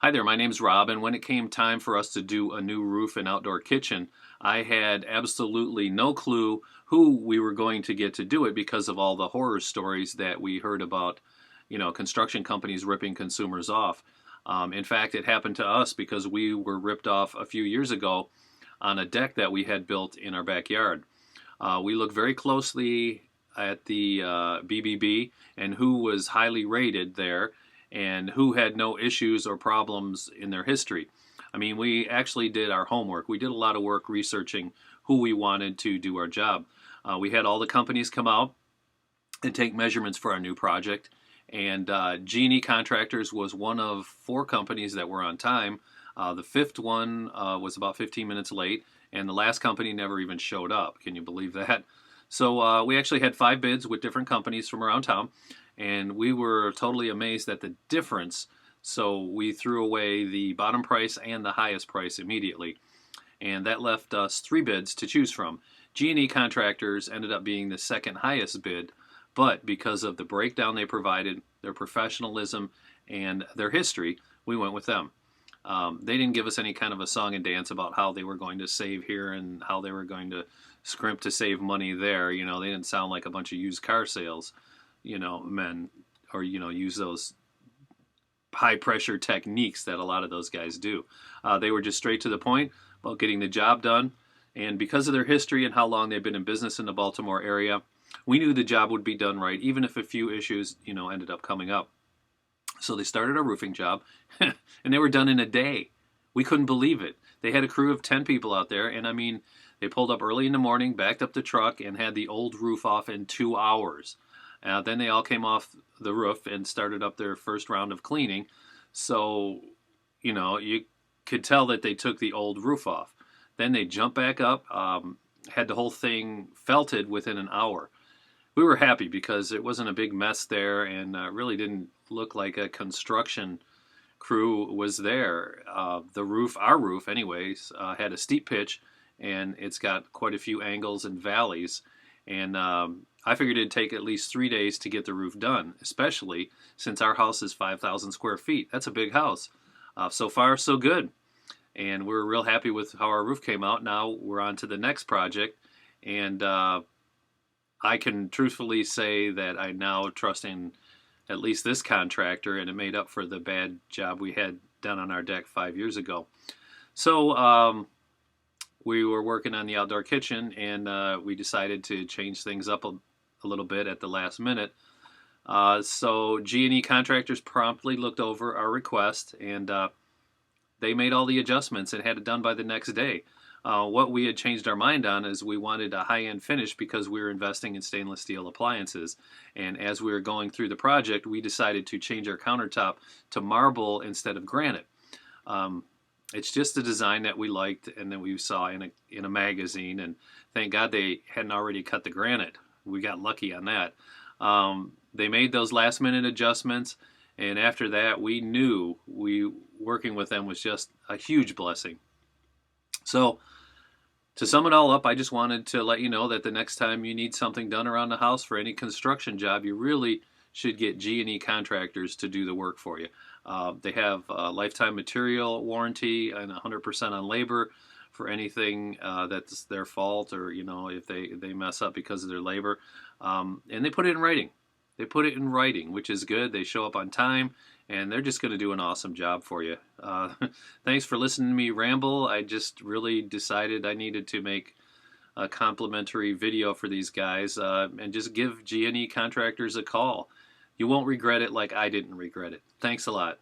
Hi there, my name's Rob, and when it came time for us to do a new roof and outdoor kitchen, I had absolutely no clue who we were going to get to do it because of all the horror stories that we heard about, construction companies ripping consumers off. In fact, it happened to us because we were ripped off a few years ago on a deck that we had built in our backyard. We looked very closely at the BBB and who was highly rated there and who had no issues or problems in their history. I mean, we actually did our homework. We did a lot of work researching who we wanted to do our job. We had all the companies come out and take measurements for our new project. And G&E Contractors was one of four companies that were on time. The fifth one was about 15 minutes late, and the last company never even showed up. Can you believe that? So we actually had five bids with different companies from around town, and we were totally amazed at the difference. So we threw away the bottom price and the highest price immediately, and that left us three bids to choose from. G&E Contractors ended up being the second highest bid, but because of the breakdown they provided, their professionalism, and their history, we went with them. They didn't give us any kind of a song and dance about how they were going to save here and how they were going to scrimp to save money there. They didn't sound like a bunch of used car sales, men, or, use those high pressure techniques that a lot of those guys do. They were just straight to the point about getting the job done. And because of their history and how long they've been in business in the Baltimore area, we knew the job would be done right, even if a few issues, ended up coming up. So they started a roofing job, and they were done in a day. We couldn't believe it. They had a crew of 10 people out there, and I mean, they pulled up early in the morning, backed up the truck, and had the old roof off in 2 hours. Then they all came off the roof and started up their first round of cleaning. So, you could tell that they took the old roof off. Then they jumped back up, had the whole thing felted within an hour. We were happy because it wasn't a big mess there and really didn't look like a construction crew was there. The roof, our roof anyways, had a steep pitch, and it's got quite a few angles and valleys. And I figured it'd take at least 3 days to get the roof done, especially since our house is 5,000 square feet. That's a big house. So far, so good. And we're real happy with how our roof came out. Now we're on to the next project. And I can truthfully say that I now trust in at least this contractor, and it made up for the bad job we had done on our deck 5 years ago. So we were working on the outdoor kitchen, and we decided to change things up a little bit at the last minute. So G&E Contractors promptly looked over our request, and they made all the adjustments and had it done by the next day. What we had changed our mind on is we wanted a high-end finish because we were investing in stainless steel appliances. And as we were going through the project, we decided to change our countertop to marble instead of granite. It's just a design that we liked and that we saw in a magazine. And thank God they hadn't already cut the granite. We got lucky on that. They made those last-minute adjustments, and after that, we knew working with them was just a huge blessing. So, to sum it all up, I just wanted to let you know that the next time you need something done around the house for any construction job, you really should get G&E Contractors to do the work for you. They have a lifetime material warranty and 100% on labor for anything that's their fault, or if they mess up because of their labor. And they put it in writing. They put it in writing, which is good. They show up on time, and they're just going to do an awesome job for you. Thanks for listening to me ramble. I just really decided I needed to make a complimentary video for these guys, and just give G&E Contractors a call. You won't regret it like I didn't regret it. Thanks a lot.